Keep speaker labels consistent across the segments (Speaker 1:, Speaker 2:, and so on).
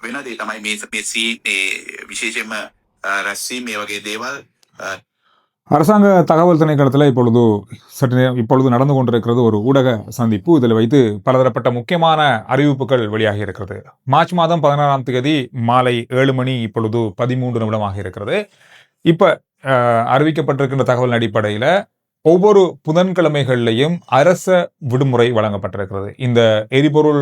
Speaker 1: වෙන දේ තමයි මේ විශේෂයෙන්ම රැස්වීම මේ වගේ දේවල්
Speaker 2: அரசாங்க தகவல் திணைக்களத்தில் இப்பொழுது நடந்து கொண்டிருக்கிறது ஒரு ஊடக சந்திப்பு. இதில் வைத்து பலதரப்பட்ட முக்கியமான அறிவிப்புகள் வெளியாகி இருக்கிறது. மார்ச் மாதம் 16ஆம் தேதி மாலை 7 மணி இப்பொழுது 13 நிமிடமாக இருக்கிறது. இப்ப அறிவிக்கப்பட்டிருக்கின்ற தகவல் அடிப்படையில் ஒவ்வொரு புதன்கிழமைகளிலையும் அரச விடுமுறை வழங்கப்பட்டிருக்கிறது. இந்த எரிபொருள்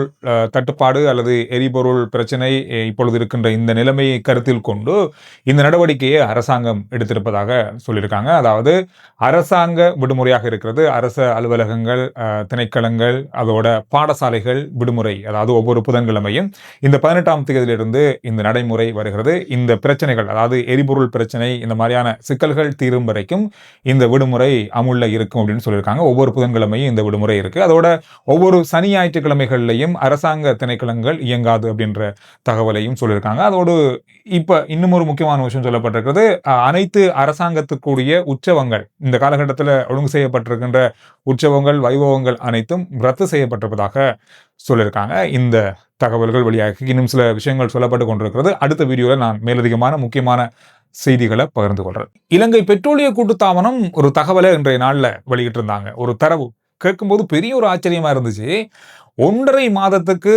Speaker 2: தட்டுப்பாடு அல்லது எரிபொருள் பிரச்சனை இப்பொழுது இருக்கின்ற இந்த நிலைமையை கருத்தில் கொண்டு இந்த நடவடிக்கையை அரசாங்கம் எடுத்திருப்பதாக சொல்லியிருக்காங்க. அதாவது அரசாங்க விடுமுறையாக இருக்கிறது. அரச அலுவலகங்கள், திணைக்களங்கள், அதோட பாடசாலைகள் விடுமுறை. அதாவது ஒவ்வொரு புதன்கிழமையும் இந்த 18ஆம் தேதியிலிருந்து இந்த நடைமுறை வருகிறது. இந்த பிரச்சனைகள், அதாவது எரிபொருள் பிரச்சனை, இந்த மாதிரியான சிக்கல்கள் தீரும் வரைக்கும் இந்த விடுமுறை இருக்கும் அப்படின்னு சொல்லியிருக்காங்க. ஒவ்வொரு புதன்கிழமையும் இந்த விடுமுறை இருக்கு. அதோட ஒவ்வொரு சனி ஞாயிற்றுக்கிழமைகள்லையும் அரசாங்க திணைக்களங்கள் இயங்காது அப்படின்ற தகவலையும் சொல்லியிருக்காங்க. அதோடு இப்ப இன்னும் ஒரு முக்கியமான விஷயம் சொல்லப்பட்டிருக்கிறது. அனைத்து அரசாங்கத்துக்குரிய உற்சவங்கள், இந்த காலகட்டத்தில் ஒழுங்கு செய்யப்பட்டிருக்கின்ற உற்சவங்கள், வைபவங்கள் அனைத்தும் ரத்து செய்யப்பட்டிருப்பதாக சொல்லியிருக்காங்க. இந்த தகவல்கள் வெளியாக இன்னும் சில விஷயங்கள் சொல்லப்பட்டு கொண்டிருக்கிறது. அடுத்த வீடியோவில் நான் மேலதிகமான முக்கியமான செய்திகளை பகிர்ந்து கொள்றேன். இலங்கை பெட்ரோலிய கூட்டுத்தாபனம் ஒரு தகவலை இன்றைய நாள்ல வெளியிட்டு இருந்தாங்க. ஒரு தரவு கேட்கும்போது பெரிய ஒரு ஆச்சரியமா இருந்துச்சு. 1.5 மாதத்துக்கு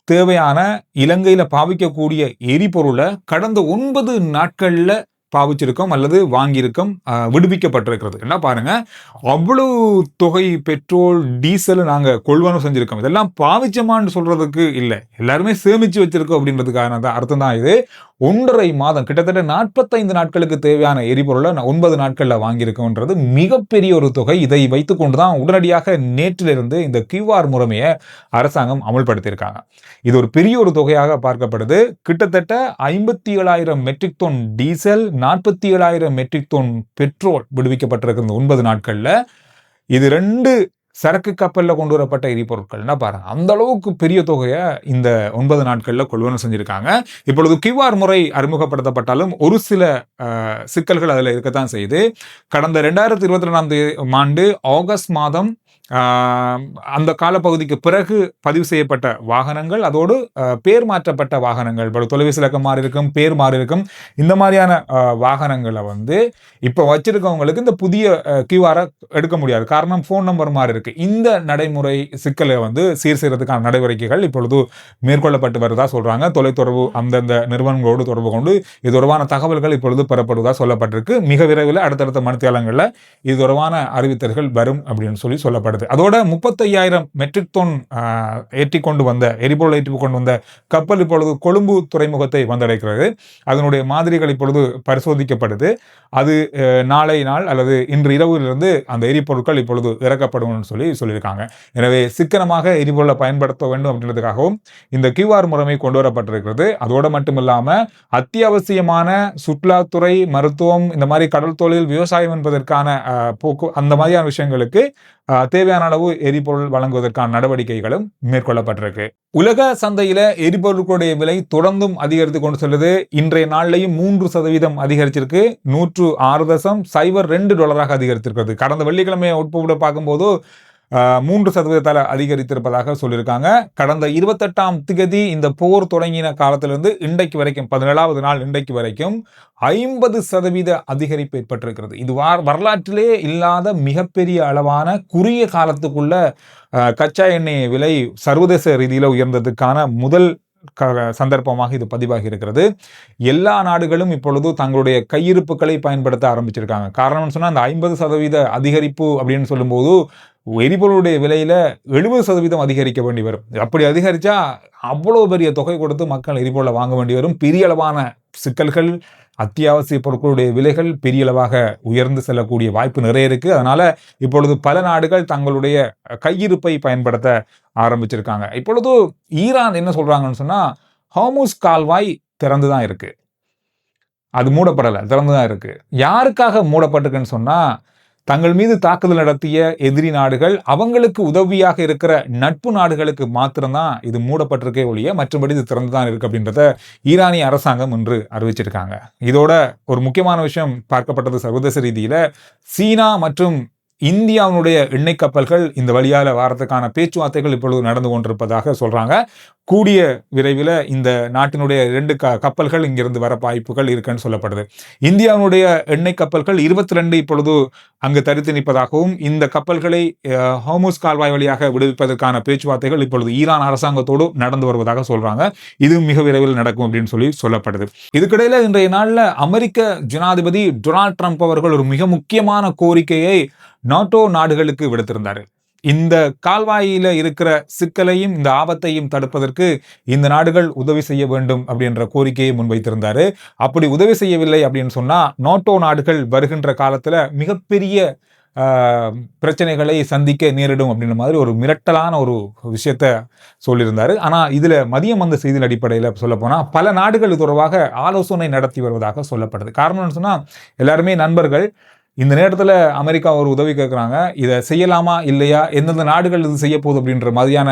Speaker 2: தேவையான இலங்கையில பாவிக்கக்கூடிய எரிபொருளை கடந்த 9 நாட்கள்ல பாவிச்சிருக்கோம் அல்லது வாங்கியிருக்கோம், விடுவிக்கப்பட்டிருக்கிறது. என்ன பாருங்க, அவ்வளவு தொகை பெட்ரோல், டீசல் நாங்க கொள்வனவு செஞ்சிருக்கோம். இதெல்லாம் பாவிச்சமான்னு சொல்றதுக்கு இல்லை, எல்லாருமே சேமிச்சு வச்சிருக்கோம் அப்படின்றதுக்கான அர்த்தம் தான் இது. 1.5 மாதம், கிட்டத்தட்ட 45 நாட்களுக்கு தேவையான எரிபொருளை 9 நாட்கள்ல வாங்கியிருக்கோன்றது மிகப்பெரிய ஒரு தொகை. இதை வைத்துக் கொண்டுதான் உடனடியாக நேற்றிலிருந்து இந்த QR முறைமையை அரசாங்கம் அமல்படுத்தியிருக்காங்க. இது ஒரு பெரிய ஒரு தொகையாக பார்க்கப்படுது. கிட்டத்தட்ட 57,000 metric ton diesel, 47,000 metric ton petrol விடுவிக்கப்பட்டிருக்கிற 9 நாட்கள்ல. இது 2 சரக்கு கப்பல்ல கொண்டு வரப்பட்ட எரிபொருட்கள். என்ன பாருங்க, அந்த அளவுக்கு பெரிய தொகையை இந்த 9 நாட்கள்ல கொள்வனவு செஞ்சிருக்காங்க. இப்பொழுது QR முறை அறிமுகப்படுத்தப்பட்டாலும் ஒரு சில சிக்கல்கள் அதில் இருக்கத்தான் செய்யுது. கடந்த 2022ஆம் ஆண்டு ஆகஸ்ட் மாதம் அந்த காலப்பகுதிக்கு பிறகு பதிவு செய்யப்பட்ட வாகனங்கள், அதோடு பேர் மாற்றப்பட்ட வாகனங்கள், தொலைபேசி இலக்கம் மாறி இருக்கும், பேர் மாறி இருக்கும், இந்த மாதிரியான வாகனங்களை இப்ப வச்சிருக்கவங்களுக்கு இந்த புதிய QR எடுக்க முடியாது. காரணம், போன் நம்பர் மாறி இருக்கு. இந்த நடைமுறை சிக்கலை சீர் செய்யறதுக்கான நடவடிக்கைகள் இப்பொழுது மேற்கொள்ளப்பட்டு வருவதா சொல்றாங்க. தொலைத்தொடர்பு அந்தந்த நிறுவனங்களோடு தொடர்பு கொண்டு இது தொடர்பான தகவல்கள் இப்பொழுது பெறப்படுவதா சொல்லப்பட்டிருக்கு. மிக விரைவில் அடுத்தடுத்த மணித்தியாலங்கள்ல இது தொடர்பான அறிவித்தல்கள் வரும் அப்படின்னு சொல்லப்படுது. அதோட 35,000 மெட்ரிக் டன் எரிபொருள் ஏற்றி கொண்டு வந்த கப்பல் இப்பொழுது கொழும்பு துறைமுகத்தை வந்தடைக்கிறது. அதனுடைய மாதிரிகள் இப்பொழுது பரிசோதிக்கப்படுது. அது நாளை நாள் அல்லது இன்று இரவிலிருந்து அந்த எரிபொருட்கள் இப்பொழுது இறக்கப்படும் சொல்லியிருக்காங்க. எனவே சிக்கனமாக எரிபொருளை பயன்படுத்த வேண்டும் அப்படின்றதுக்காகவும் இந்த QR முறைமை கொண்டு வரப்பட்டிருக்கிறது. அதோடு மட்டுமில்லாம அத்தியாவசியமான சுற்றுலாத்துறை, மருத்துவம், இந்த மாதிரி கடல் தொழில், விவசாயம் என்பதற்கான அந்த மாதிரியான விஷயங்களுக்கு தேவையான அளவு எரிபொருள் வழங்குவதற்கான நடவடிக்கைகளும் மேற்கொள்ளப்பட்டிருக்கு. உலக சந்தையில எரிபொருட்களுடைய விலை தொடர்ந்தும் அதிகரித்து கொண்டு செல்லுது. இன்றைய நாள்லையும் 3% அதிகரிச்சிருக்கு. $106.02 அதிகரித்திருக்கிறது. கடந்த வெள்ளிக்கிழமையை உட்பட பார்க்கும்போது 3% அதிகரித்திருப்பதாக சொல்லியிருக்காங்க. கடந்த 28ஆம் தேதி இந்த போர் தொடங்கின காலத்திலிருந்து இன்றைக்கு வரைக்கும் 17வது நாள் இன்றைக்கு வரைக்கும் 50% அதிகரிப்பு ஏற்பட்டிருக்கிறது. இது வரலாற்றிலே இல்லாத மிகப்பெரிய அளவான குறுகிய காலத்துக்குள்ள கச்சா எண்ணெய் விலை சர்வதேச ரீதியில உயர்ந்ததுக்கான முதல் சந்தர்ப்பமாக இது பதிவாகி இருக்கிறது. எல்லா நாடுகளும் இப்பொழுது தங்களுடைய கையிருப்புகளை பயன்படுத்த ஆரம்பிச்சிருக்காங்க. காரணம் சொன்னா, அந்த 50% அதிகரிப்பு அப்படின்னு சொல்லும்போது எரிபொருளுடைய விலையில 70% அதிகரிக்க வேண்டி வரும். அப்படி அதிகரிச்சா அவ்வளவு பெரிய தொகை கொடுத்து மக்கள் எரிபொருளை வாங்க வேண்டி வரும். பெரிய அளவான சிக்கல்கள், அத்தியாவசிய பொருட்களுடைய விலைகள் பெரிய அளவாக உயர்ந்து செல்லக்கூடிய வாய்ப்பு நிறைய இருக்கு. அதனால இப்பொழுது பல நாடுகள் தங்களுடைய கையிருப்பை பயன்படுத்த ஆரம்பிச்சிருக்காங்க. இப்பொழுது ஈரான் என்ன சொல்றாங்கன்னு சொன்னா, ஹார்முஸ் கால்வாய் திறந்துதான் இருக்கு, அது மூடப்படலை, திறந்துதான் இருக்கு. யாருக்காக மூடப்பட்டிருக்குன்னு சொன்னா, தங்கள் மீது தாக்குதல் நடத்திய எதிரி நாடுகள், அவங்களுக்கு உதவியாக இருக்கிற நட்பு நாடுகளுக்கு மாத்திரம்தான் இது மூடப்பட்டிருக்கே ஒழிய மற்றபடி இது திறந்துதான் இருக்கு அப்படின்றத ஈரானிய அரசாங்கம் இன்று அறிவிச்சிருக்காங்க. இதோட ஒரு முக்கியமான விஷயம் பார்க்கப்பட்டது சர்வதேச ரீதியில, சீனா மற்றும் இந்தியாவுடைய எண்ணெய் கப்பல்கள் இந்த வழியால வாரத்துக்கான பேச்சுவார்த்தைகள் இப்பொழுது நடந்து கொண்டிருப்பதாக சொல்றாங்க. கூடிய விரைவில் இந்த நாட்டினுடைய 2 கப்பல்கள் இங்கிருந்து வர வாய்ப்புகள் இருக்குன்னு சொல்லப்படுது. இந்தியாவுடைய எண்ணெய் கப்பல்கள் 22 இப்பொழுது அங்கு தரித்து நிற்பதாகவும் இந்த கப்பல்களை ஹோர்முஸ் கால்வாய் வழியாக விடுவிப்பதற்கான பேச்சுவார்த்தைகள் இப்பொழுது ஈரான் அரசாங்கத்தோடு நடந்து வருவதாக சொல்றாங்க. இது மிக விரைவில் நடக்கும் அப்படின்னு சொல்லப்படுது. இதுக்கிடையில இன்றைய நாள்ல அமெரிக்க ஜனாதிபதி டொனால்ட் ட்ரம்ப் அவர்கள் ஒரு மிக முக்கியமான கோரிக்கையை நாட்டோ நாடுகளுக்கு விடுத்திருந்தார். இந்த கால்வாயில இருக்கிற சிக்கலையும் இந்த ஆபத்தையும் தடுப்பதற்கு இந்த நாடுகள் உதவி செய்ய வேண்டும் அப்படின்ற கோரிக்கையை முன்வைத்திருந்தாரு. அப்படி உதவி செய்யவில்லை அப்படின்னு சொன்னா நாட்டோ நாடுகள் வருகின்ற காலத்துல மிகப்பெரிய பிரச்சனைகளை சந்திக்க நேரிடும் அப்படின்ற மாதிரி ஒரு மிரட்டலான ஒரு விஷயத்த சொல்லியிருந்தாரு. ஆனா இதுல மதியம் வந்த செய்தியின் அடிப்படையில் சொல்ல போனா பல நாடுகள் தொடர்பாக ஆலோசனை நடத்தி வருவதாக சொல்லப்படுது. காரணம் சொன்னா எல்லாருமே நண்பர்கள். இந்த நேரத்தில் அமெரிக்கா ஒரு உதவி கேட்குறாங்க. இதை செய்யலாமா இல்லையா, எந்தெந்த நாடுகள் இது செய்ய போகுது அப்படின்ற மாதிரியான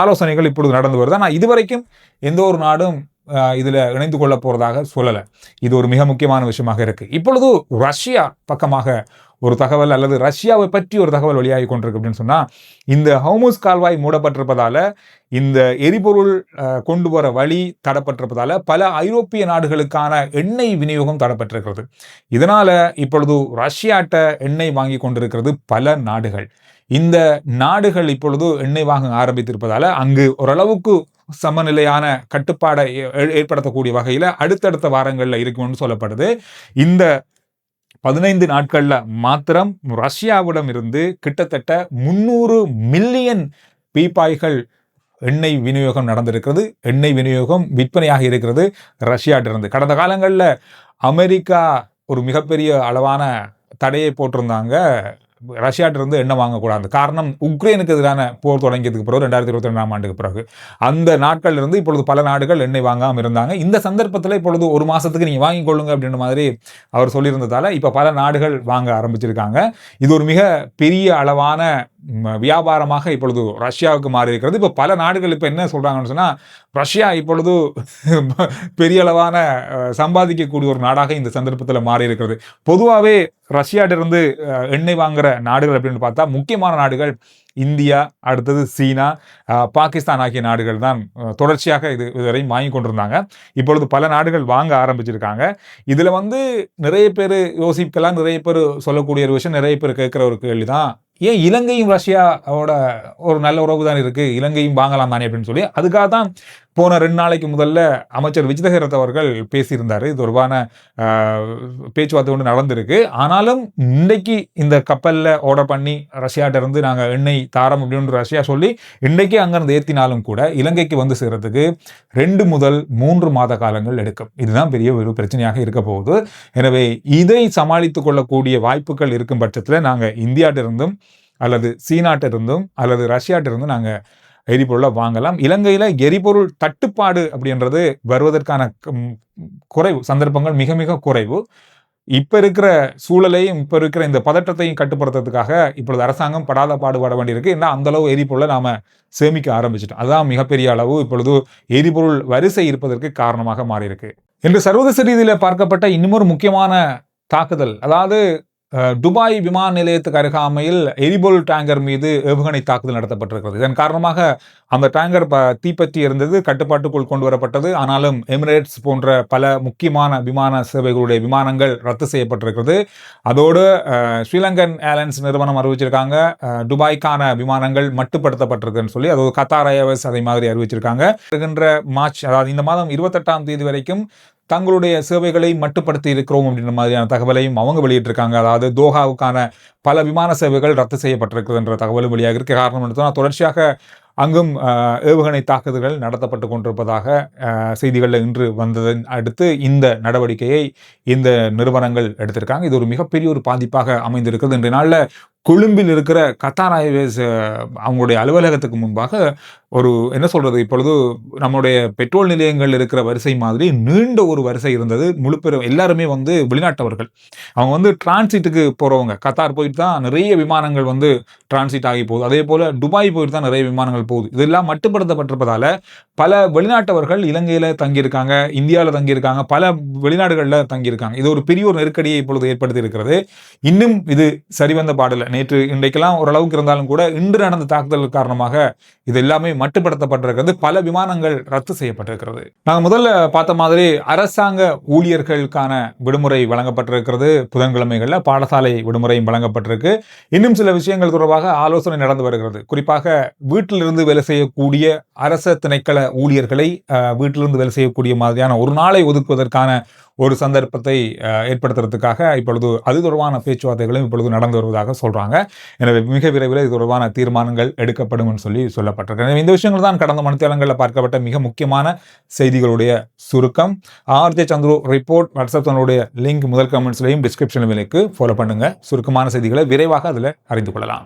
Speaker 2: ஆலோசனைகள் இப்பொழுது நடந்து வருது. ஆனால் இதுவரைக்கும் எந்த ஒரு நாடும் இதில் இணைந்து கொள்ள போறதாக சொல்லலை. இது ஒரு மிக முக்கியமான விஷயமாக இருக்கு. இப்பொழுது ரஷ்யா பக்கமாக ஒரு தகவல் அல்லது ரஷ்யாவை பற்றி ஒரு தகவல் வெளியாகி கொண்டிருக்கு அப்படின்னு சொன்னா, இந்த ஹோர்முஸ் கால்வாய் மூடப்பட்டிருப்பதால இந்த எரிபொருள் கொண்டு வர வழி தடப்பட்டிருப்பதால பல ஐரோப்பிய நாடுகளுக்கான எண்ணெய் விநியோகம் தடப்பட்டிருக்கிறது. இதனால இப்பொழுது ரஷ்யாட்ட எண்ணெய் வாங்கி கொண்டிருக்கிறது பல நாடுகள். இந்த நாடுகள் இப்பொழுது எண்ணெய் வாங்க ஆரம்பித்திருப்பதால அங்கு ஓரளவுக்கு சமநிலையான கட்டுப்பாடை ஏற்படுத்தக்கூடிய வகையில அடுத்தடுத்த வாரங்கள்ல இருக்கும்னு சொல்லப்படுது. இந்த 15 நாட்கள்ல மாத்திரம் ரஷ்யாவிடம் இருந்து கிட்டத்தட்ட 300 மில்லியன் பீப்பாய்கள் எண்ணெய் விநியோகம் நடந்திருக்கிறது. எண்ணெய் விநியோகம் விற்பனையாக இருக்கிறது ரஷ்யாட்டிருந்து. கடந்த காலங்களில் அமெரிக்கா ஒரு மிகப்பெரிய அளவான தடையை போட்டிருந்தாங்க ரஷ்யாட்டிருந்து எண்ணெய் வாங்கக்கூடாது. காரணம் உக்ரைனுக்கு எதிரான போர் தொடங்கியதுக்கு பிறகு 2022ஆம் ஆண்டுக்கு பிறகு அந்த நாட்கள் இருந்து இப்பொழுது பல நாடுகள் எண்ணெய் வாங்காமல் இருந்தாங்க. இந்த சந்தர்ப்பத்தில் இப்பொழுது ஒரு மாசத்துக்கு நீங்க வாங்கிக் கொள்ளுங்க அப்படின்ற மாதிரி அவர் சொல்லியிருந்ததால இப்ப பல நாடுகள் வாங்க ஆரம்பிச்சிருக்காங்க. இது ஒரு மிக பெரிய அளவான வியாபாரமாக இப்பொழுது ரஷ்யாவுக்கு மாறி இருக்கிறது. இப்ப பல நாடுகள் இப்ப என்ன சொல்றாங்கன்னு சொன்னா, ரஷ்யா இப்பொழுது பெரிய அளவான சம்பாதிக்கக்கூடிய ஒரு நாடாக இந்த சந்தர்ப்பத்தில் மாறி இருக்கிறது. பொதுவாகவே ரஷ்யாட்டிருந்து எண்ணெய் வாங்குற நாடுகள் அப்படின்னு பார்த்தா முக்கியமான நாடுகள் இந்தியா, அடுத்தது சீனா, பாகிஸ்தான் ஆகிய நாடுகள் தான் தொடர்ச்சியாக இதுவரை வாங்கி கொண்டிருந்தாங்க. இப்பொழுது பல நாடுகள் வாங்க ஆரம்பிச்சிருக்காங்க. இதுல நிறைய பேர் யோசிக்கலாம், நிறைய பேர் சொல்லக்கூடிய ஒரு விஷயம், நிறைய பேர் கேட்கிற ஒரு கேள்விதான், ஏன் இலங்கையும் ரஷ்யாவோட ஒரு நல்ல உறவு தான் இருக்கு, இலங்கையும் வாங்கலாம் தானே அப்படின்னு சொல்லி. அதுக்காக தான் போன 2 நாளைக்கு முதல்ல அமைச்சர் விஜிதஹேரத் அவர்கள் பேசியிருந்தாரு. இது தொடர்பான பேச்சுவார்த்தை ஒன்று நடந்திருக்கு. ஆனாலும் இன்றைக்கு இந்த கப்பல்ல ஆர்டர் பண்ணி ரஷ்யாட்ட இருந்து நாங்க எண்ணெய் தாரம் அப்படின்னு ரஷ்யா சொல்லி இன்றைக்கு அங்கிருந்து ஏற்றினாலும் கூட இலங்கைக்கு சேர்றதுக்கு 2 முதல் 3 மாத காலங்கள் எடுக்கும். இதுதான் பெரிய ஒரு பிரச்சனையாக இருக்க போகுது. எனவே இதை சமாளித்துக் கொள்ளக்கூடிய வாய்ப்புகள் இருக்கும் பட்சத்தில் நாங்க இந்தியாட்ட இருந்தும் அல்லது சீனாட்ட இருந்தும் அல்லது ரஷ்யாட்ட இருந்தும் நாங்க எரிபொருளை வாங்கலாம். இலங்கையில எரிபொருள் தட்டுப்பாடு அப்படின்றது வருவதற்கான குறைவு சந்தர்ப்பங்கள் மிக மிக குறைவு. இப்ப இருக்கிற சூழலையும் இப்ப இருக்கிற இந்த பதற்றத்தையும் கட்டுப்படுத்துறதுக்காக இப்பொழுது அரசாங்கம் படாத பாடுபட வேண்டியிருக்கு. ஏன்னா அந்த அளவு எரிபொருளை நாம சேமிக்க ஆரம்பிச்சிட்டோம். அதுதான் மிகப்பெரிய அளவு இப்பொழுது எரிபொருள் வரிசை இருப்பதற்கு காரணமாக மாறி இருக்கு. இன்று சர்வதேச ரீதியில பார்க்கப்பட்ட இன்னொரு முக்கியமான தாக்குதல், அதாவது துபாய் விமான நிலையத்துக்கு அருகாமையில் எரிபொருள் டேங்கர் மீது ஏவுகணை தாக்குதல் நடத்தப்பட்டிருக்கிறது. இதன் காரணமாக அந்த டேங்கர் தீப்பற்றி இருந்தது, கட்டுப்பாட்டுக்குள் கொண்டு வரப்பட்டது. ஆனாலும் எமிரேட்ஸ் போன்ற பல முக்கியமான விமான சேவைகளுடைய விமானங்கள் ரத்து செய்யப்பட்டிருக்கிறது. அதோடு ஸ்ரீலங்கன் ஏர்லைன்ஸ் நிறுவனம் அறிவிச்சிருக்காங்க துபாய்க்கான விமானங்கள் மட்டுப்படுத்தப்பட்டிருக்குன்னு சொல்லி. அதாவது கத்தார் ஏர்வேஸ் அதை மாதிரி அறிவிச்சிருக்காங்க. வருகின்ற மார்ச், அதாவது இந்த மாதம் 28ஆம் தேதி வரைக்கும் தங்களுடைய சேவைகளை மட்டுப்படுத்தி இருக்கிறோம் அப்படின்ற மாதிரியான தகவலையும் அவங்க வெளியிட்டிருக்காங்க. அதாவது தோஹாவுக்கான பல விமான சேவைகள் ரத்து செய்யப்பட்டிருக்குது என்ற தகவலும் வெளியாக இருக்க. காரணம் என்ன, தொடர்ச்சியாக அங்கும் ஏவுகணை தாக்குதல்கள் நடத்தப்பட்டு கொண்டிருப்பதாக செய்திகளில் இன்று வந்ததன் அடுத்து இந்த நடவடிக்கையை இந்த நிறுவனங்கள் எடுத்திருக்காங்க. இது ஒரு மிகப்பெரிய ஒரு பாதிப்பாக அமைந்திருக்கிறது. இன்றைய நாளில் கொழும்பில் இருக்கிற கத்தார் ஏர்வேஸ் அவங்களுடைய அலுவலகத்துக்கு முன்பாக ஒரு என்ன சொல்றது, இப்பொழுது நம்முடைய பெட்ரோல் நிலையங்கள் இருக்கிற வரிசை மாதிரி நீண்ட ஒரு வரிசை இருந்தது. முழுப்பெரும் எல்லாருமே வந்து வெளிநாட்டவர்கள். அவங்க வந்து டிரான்சிட்டுக்கு போறவங்க. கத்தார் போயிட்டு தான் நிறைய விமானங்கள் வந்து டிரான்சிட் ஆகி போகுது. அதே போல துபாய் போயிட்டு தான் நிறைய விமானங்கள் போகுது. இதெல்லாம் மட்டுப்படுத்தப்பட்டிருப்பதால பல வெளிநாட்டவர்கள் இலங்கையில தங்கியிருக்காங்க, இந்தியாவில் தங்கியிருக்காங்க, பல வெளிநாடுகளில் தங்கியிருக்காங்க. இது ஒரு பெரிய ஒரு நெருக்கடியை இப்பொழுது ஏற்படுத்தி இருக்கிறது. இன்னும் இது சரிவந்த பாடல. நேற்று இன்றைக்கெல்லாம் ஓரளவுக்கு இருந்தாலும் கூட இன்று நடந்த தாக்குதல் காரணமாக இது எல்லாமே மட்டுப்படுத்தப்பட்டிருக்கிறது. பல விமானங்கள் ரத்து செய்யப்பட்டிருக்கிறது. நாங்கள் முதல்ல பார்த்த மாதிரி அரசாங்க ஊழியர்களுக்கான விடுமுறை வழங்கப்பட்டிருக்கிறது. புதன்கிழமைகள்ல பாடசாலை விடுமுறையும் வழங்கப்பட்டிருக்கு. இன்னும் சில விஷயங்கள் தொடர்பாக ஆலோசனை நடந்து வருகிறது. குறிப்பாக வீட்டிலிருந்து வேலை செய்யக்கூடிய அரச திணைக்கள ஊழியர்களை வீட்டிலிருந்து வேலை செய்யக்கூடிய மாதிரியான ஒரு நாளை ஒதுக்குவதற்கான ஒரு சந்தர்ப்பத்தை ஏற்படுத்துறதுக்காக இப்பொழுது அது தொடர்பான பேச்சுவார்த்தைகளும் இப்பொழுது நடந்து வருவதாக சொல்றாங்க. எனவே மிக விரைவில் இது தொடர்பான தீர்மானங்கள் எடுக்கப்படும் என்று சொல்லிப்பட்டிருக்கு. எனவே இந்த விஷயங்கள் தான் கடந்த மணித்தியாலங்களில் பார்க்கப்பட்ட மிக முக்கியமான செய்திகளுடைய சுருக்கம். ஆர்ஜே சந்துரு ரிப்போர்ட் வாட்ஸ்அப் தன்னுடைய லிங்க் முதல் கமெண்ட்ஸ்லையும் டிஸ்கிரிப்ஷன்லையும் ஃபாலோ பண்ணுங்க. சுருக்கமான செய்திகளை விரைவாக அதில் அறிந்து கொள்ளலாம்.